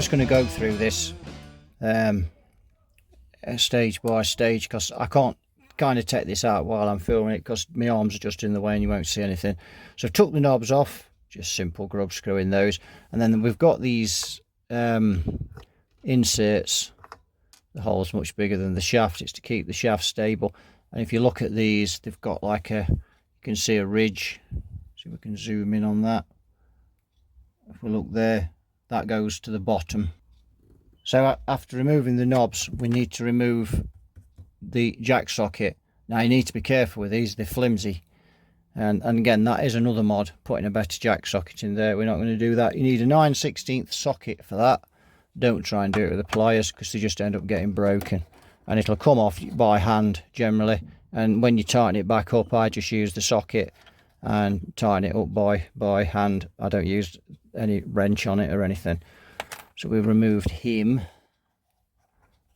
just going to go through this stage by stage, because I can't kind of take this out while I'm filming it because my arms are just in the way and you won't see anything. So I've took the knobs off, just simple grub screwing those, and then we've got these inserts. The hole's much bigger than the shaft. It's to keep the shaft stable. And if you look at these, they've got like a, you can see a ridge. See if we can zoom in on that. If we look there, that goes to the bottom. So after removing the knobs, we need to remove the jack socket. Now you need to be careful with these, they're flimsy. And again, that is another mod, putting a better jack socket in there. We're not going to do that. You need a 9/16 socket for that. Don't try and do it with the pliers, because they just end up getting broken. And it'll come off by hand generally. And when you tighten it back up, I just use the socket and tighten it up by hand. I don't use any wrench on it or anything. So we've removed him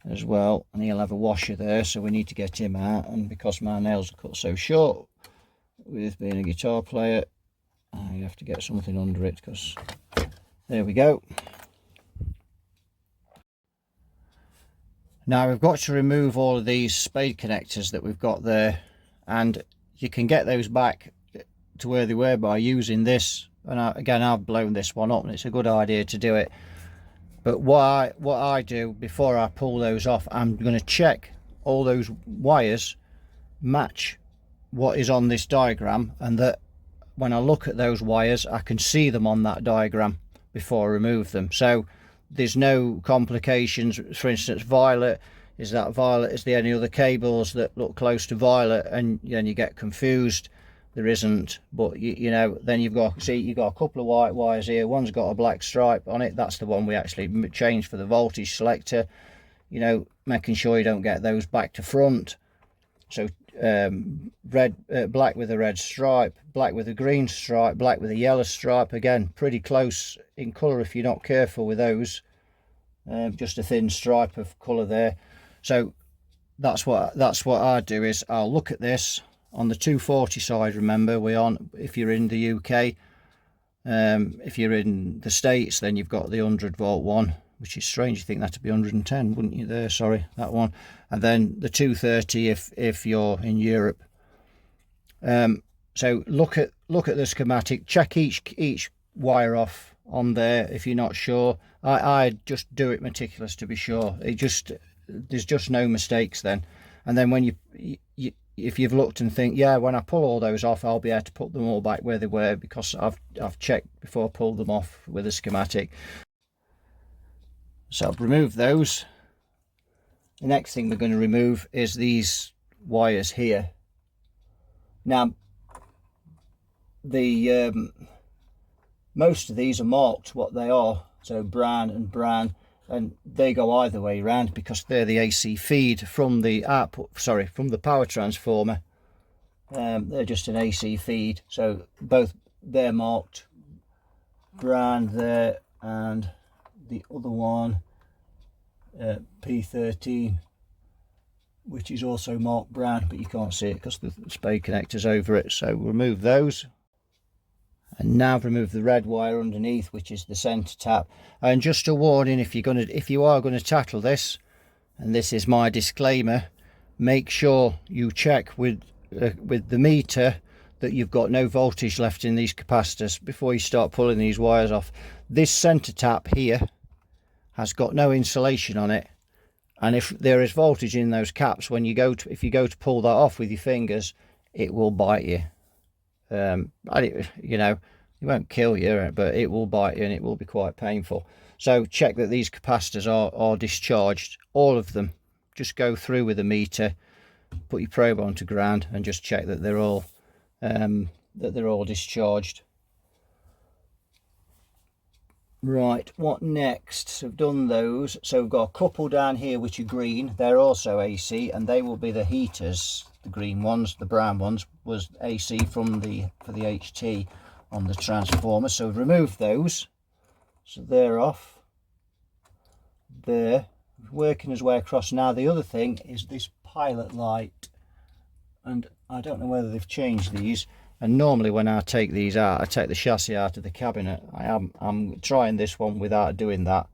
as well, and he'll have a washer there, so we need to get him out. And because my nails are cut so short, with being a guitar player, you have to get something under it, because there we go. Now we've got to remove all of these spade connectors that we've got there, and you can get those back to where they were by using this. And again, I've blown this one up, and it's a good idea to do it. But what I do before I pull those off, I'm going to check all those wires match what is on this diagram, and that when I look at those wires, I can see them on that diagram before I remove them. So there's no complications. For instance, violet, is that violet? Is there any other cables that look close to violet? And then you get confused. There isn't, but you know, then you've got, see, you've got a couple of white wires here. One's got a black stripe on it. That's the one we actually changed for the voltage selector. You know, making sure you don't get those back to front. So black with a red stripe, black with a green stripe, black with a yellow stripe. Again, pretty close in colour if you're not careful with those. Just a thin stripe of colour there. So that's what I do, is I'll look at this on the 240 side. Remember, we're on, if you're in the UK, if you're in the States, then you've got the 100-volt one, which is strange. You think that'd be 110, wouldn't you? There, sorry, that one. And then the 230 if you're in Europe. So look at the schematic, check each wire off on there if you're not sure. I just do it meticulous to be sure. There's just no mistakes then. And then when you if you've looked and think, yeah, when I pull all those off, I'll be able to put them all back where they were, because I've checked before I pulled them off with a schematic. So I've removed those. The next thing we're going to remove is these wires here. Now, the most of these are marked what they are, so brown and brown, and they go either way around because they're the AC feed from the output, sorry, from the power transformer. They're just an AC feed, so both they're marked brown there, and the other one P13, which is also marked brown, but you can't see it because the spade connector's over it. So we'll remove those. And now I've removed the red wire underneath, which is the center tap. And just a warning, if you are going to tackle this, and this is my disclaimer, make sure you check with the meter that you've got no voltage left in these capacitors before you start pulling these wires off. This center tap here has got no insulation on it, and if there is voltage in those caps, when you go to, if you go to pull that off with your fingers, it will bite you. You know, it won't kill you, but it will bite you and it will be quite painful. So check that these capacitors are discharged, all of them. Just go through with a meter, put your probe onto ground, and just check that they're all discharged. Right, what next? So I've done those. So we've got a couple down here which are green. They're also AC, and they will be the heaters. The green ones, the brown ones was AC for the HT on the transformer. So we've removed those. So they're off. There, working his way across. Now the other thing is this pilot light, and I don't know whether they've changed these. And normally when I take these out, I take the chassis out of the cabinet. I'm trying this one without doing that.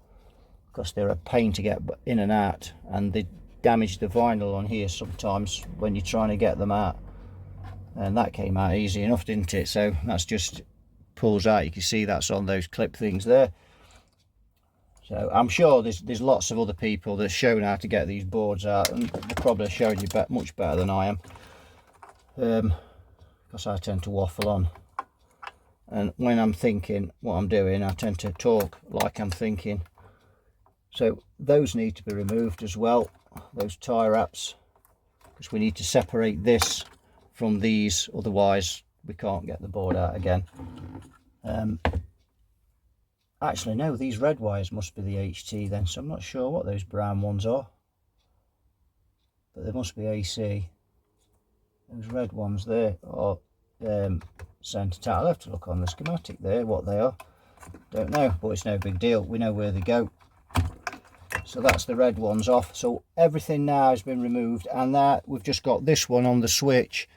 because they're a pain to get in and out, and they damage the vinyl on here sometimes when you're trying to get them out. And that came out easy enough, didn't it? So that's just pulls out. You can see that's on those clip things there. So I'm sure there's lots of other people that's shown how to get these boards out, and they're probably showing you much better than I am, because I tend to waffle on, and when I'm thinking what I'm doing I tend to talk like I'm thinking. So those need to be removed as well, those tie wraps, because we need to separate this from these, otherwise we can't get the board out again. Actually no, these red wires must be the HT then, so I'm not sure what those brown ones are, but they must be AC. Those red ones there are centre tap. I'll have to look on the schematic there what they are, don't know, but it's no big deal, we know where they go. So that's the red ones off. So everything now has been removed, and now we've just got this one on the switch,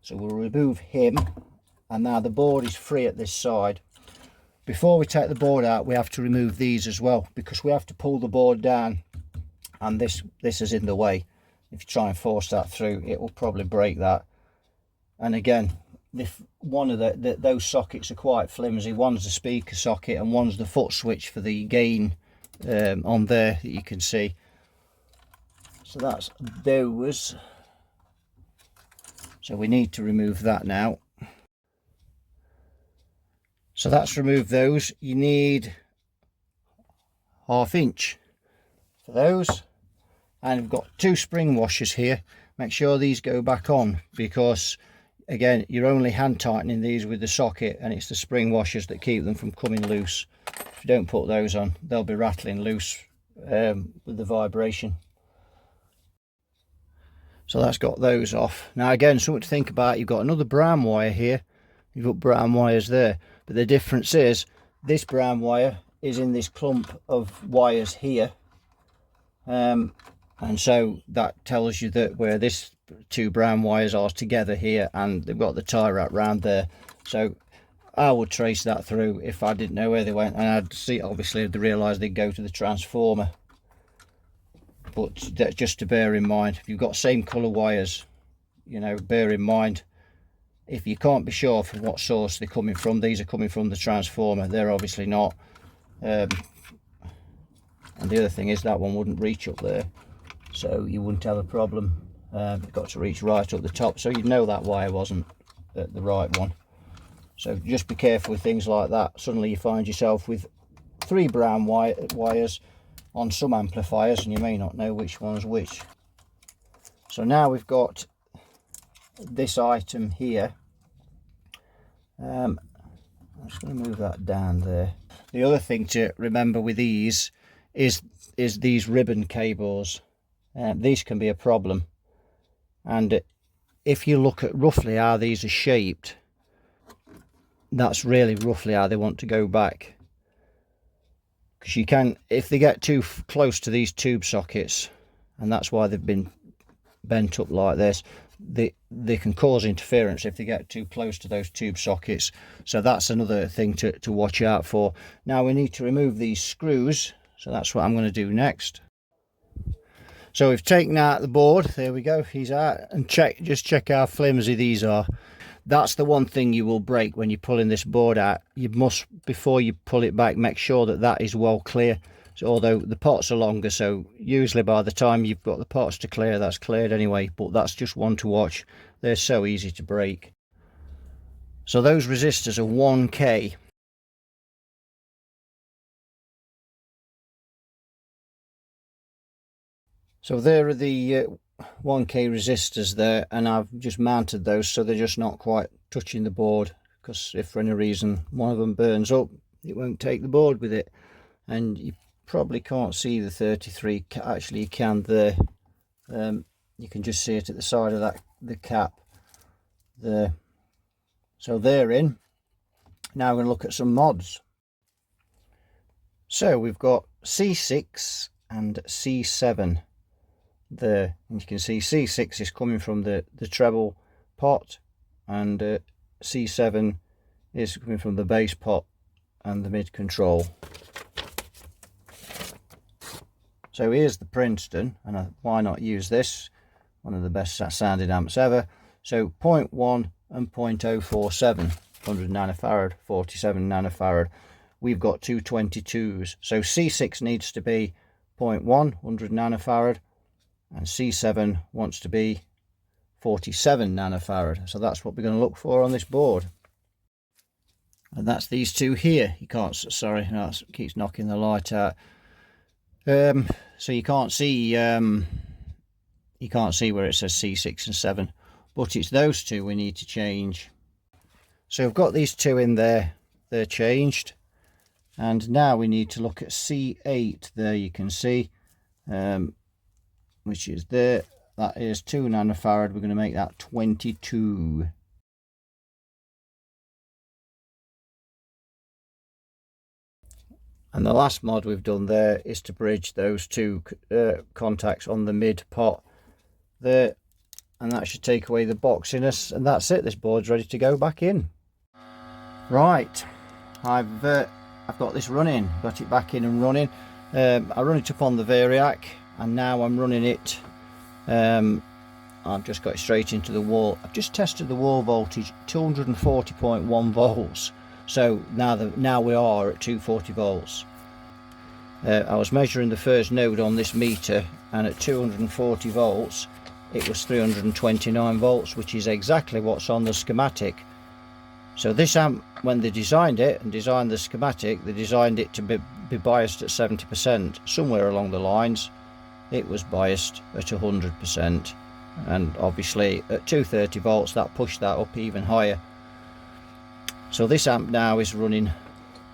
so we'll remove him, and now the board is free at this side. Before we take the board out we have to remove these as well, because we have to pull the board down, and this is in the way. If you try and force that through, it will probably break that. And again, if one of those sockets are quite flimsy, one's the speaker socket and one's the foot switch for the gain on there that you can see. So that's those. So we need to remove that now. So that's removed those. You need 1/2 inch for those, and we've got 2 spring washers here. Make sure these go back on, because again you're only hand tightening these with the socket, and it's the spring washers that keep them from coming loose. If you don't put those on, they'll be rattling loose with the vibration. So that's got those off. Now again, something to think about, you've got another brown wire here, you've got brown wires there, but the difference is this brown wire is in this clump of wires here, and so that tells you that where this 2 brown wires are together here, and they've got the tie wrap round there. So I would trace that through if I didn't know where they went, and I'd see, obviously I'd realise they'd go to the transformer. But that's just to bear in mind, if you've got same colour wires, you know, bear in mind, if you can't be sure from what source they're coming from, these are coming from the transformer, they're obviously not. And the other thing is that one wouldn't reach up there, so you wouldn't have a problem. You've got to reach right up the top, so you'd know that wire wasn't the right one. So just be careful with things like that. Suddenly you find yourself with 3 brown wires on some amplifiers, and you may not know which one's which. So now we've got this item here. I'm just going to move that down there. The other thing to remember with these is these ribbon cables. These can be a problem, and if you look at roughly how these are shaped, that's really roughly how they want to go back. Because you can, if they get too close to these tube sockets, and that's why they've been bent up like this, they can cause interference if they get too close to those tube sockets. So that's another thing to watch out for. Now we need to remove these screws, so that's what I'm going to do next. So we've taken out the board, there we go, he's out, and just check how flimsy these are. That's the one thing you will break when you're pulling this board out. You must, before you pull it back, make sure that is well clear. So although the pots are longer, so usually by the time you've got the pots to clear, that's cleared anyway, but that's just one to watch. They're so easy to break. So those resistors are 1K. So there are the 1K resistors there, and I've just mounted those so they're just not quite touching the board, because if for any reason one of them burns up, it won't take the board with it. And you probably can't see the 33, actually you can there. You can just see it at the side of the cap there. So they're in. Now we're going to look at some mods. So we've got C6 and C7 there, and you can see C6 is coming from the treble pot, and C7 is coming from the bass pot and the mid control. So here's the Princeton, and why not use this? One of the best sounding amps ever. So 0.1 and 0.047, 100 nanofarad, 47 nanofarad. We've got 222s. So C6 needs to be 0.1, 100 nanofarad, and C7 wants to be 47 nanofarad. So that's what we're going to look for on this board. And that's these two here. You can't, sorry, no, it keeps knocking the light out. So you can't see where it says C6 and 7, but it's those two we need to change. So we've got these two in there, they're changed, and now we need to look at C8. There you can see, which is there. That is 2 nanofarad. We're going to make that 22. And the last mod we've done there is to bridge those two contacts on the mid pot there, and that should take away the boxiness, and that's it. This board's ready to go back in. Right, I've got this running, got it back in and running. I run it up on the variac, and now I'm running it. I've just got it straight into the wall. I've just tested the wall voltage, 240.1 volts. So now we are at 240 volts. I was measuring the first node on this meter, and at 240 volts it was 329 volts, which is exactly what's on the schematic. So this amp, when they designed it and designed the schematic, they designed it to be biased at 70%. Somewhere along the lines it was biased at 100%, and obviously at 230 volts that pushed that up even higher. So this amp now is running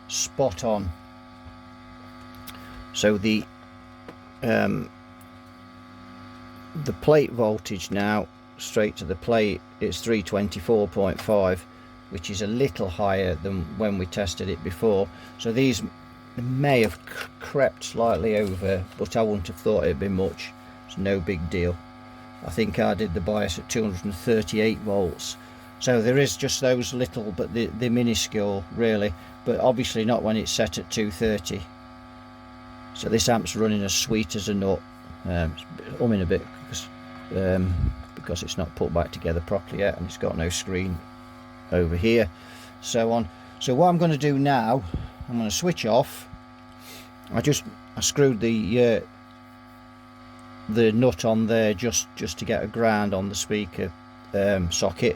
spot on. So the plate voltage now, straight to the plate, it's 324.5, which is a little higher than when we tested it before. So these may have crept slightly over, but I wouldn't have thought it'd be much. It's no big deal. I think I did the bias at 238 volts. So there is just those little, but they're minuscule really, but obviously not when it's set at 230. So this amp's running as sweet as a nut. It's humming a bit because it's not put back together properly yet, and it's got no screen over here, so on. So what I'm going to do now, I'm going to switch off. I screwed the nut on there just to get a ground on the speaker socket.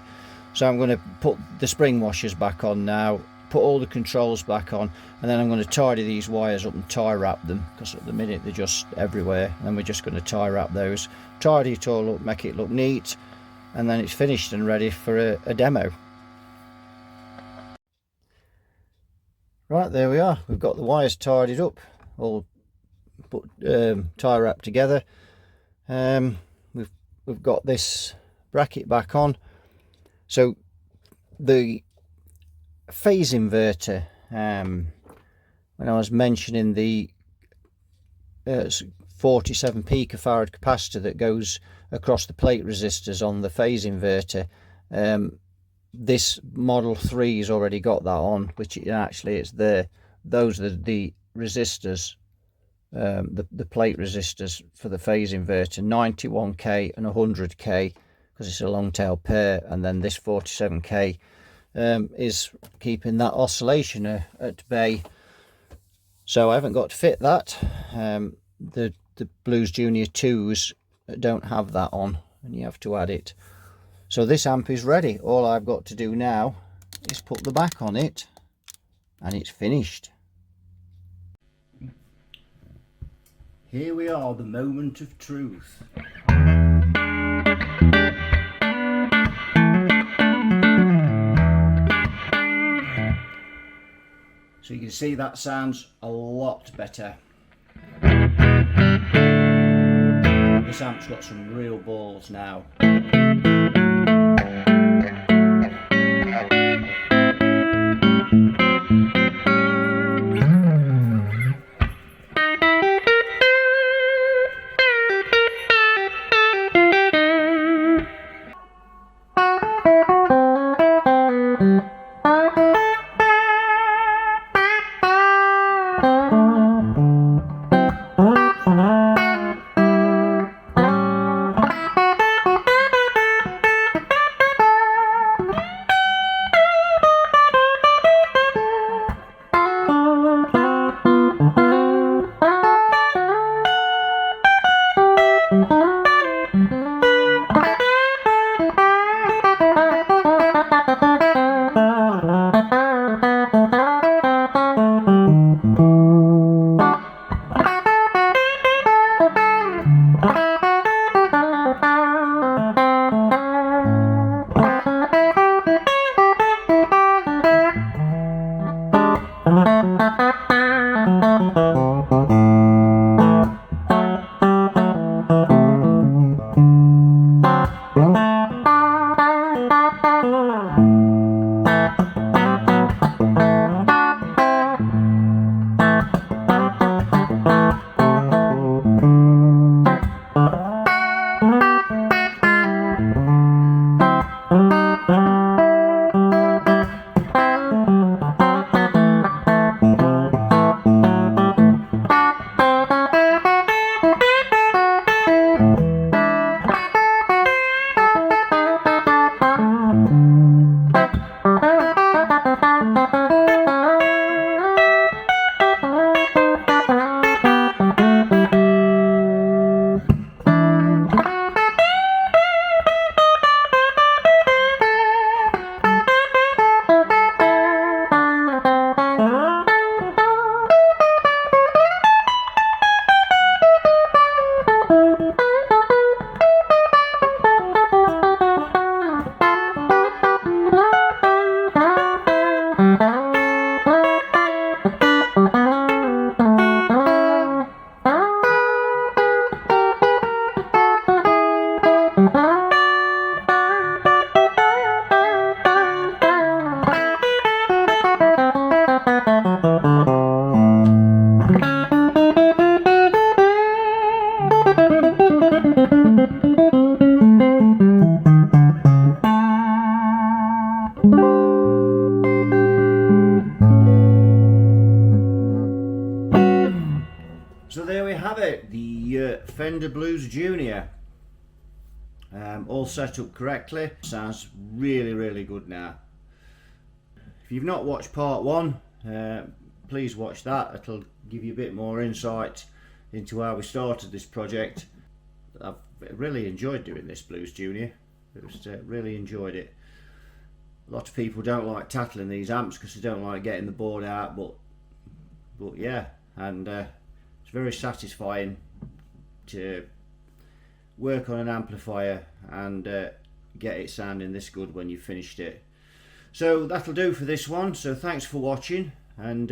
So I'm going to put the spring washers back on now, put all the controls back on, and then I'm going to tidy these wires up and tie wrap them, because at the minute they're just everywhere, and then we're just going to tie wrap those, tidy it all up, make it look neat, and then it's finished and ready for a demo. Right, there we are. We've got the wires tidied up, all put tie wrapped together. We've got this bracket back on. So the phase inverter, when I was mentioning the 47 picofarad capacitor that goes across the plate resistors on the phase inverter, this Model 3 has already got that on, which actually it's there. Those are the resistors, the plate resistors for the phase inverter, 91k and 100k, because it's a long tail pair, and then this 47k is keeping that oscillation at bay. So I haven't got to fit that. The Blues Junior 2s don't have that on, and you have to add it. So this amp is ready. All I've got to do now is put the back on it, and it's finished. Here we are, the moment of truth. So you can see that sounds a lot better. This amp's got some real balls now. So there we have it, the Fender Blues Junior, all set up correctly. Sounds really good now. If you've not watched part one, please watch that. It'll give you a bit more insight into how we started this project. I've really enjoyed doing this Blues Junior. Really enjoyed it. A lot of people don't like tackling these amps because they don't like getting the board out, but yeah, and it's very satisfying to work on an amplifier and get it sounding this good when you've finished it. So that'll do for this one. So thanks for watching, and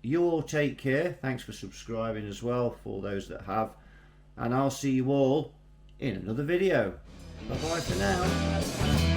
you all take care. Thanks for subscribing as well for those that have, and I'll see you all in another video. Bye bye for now.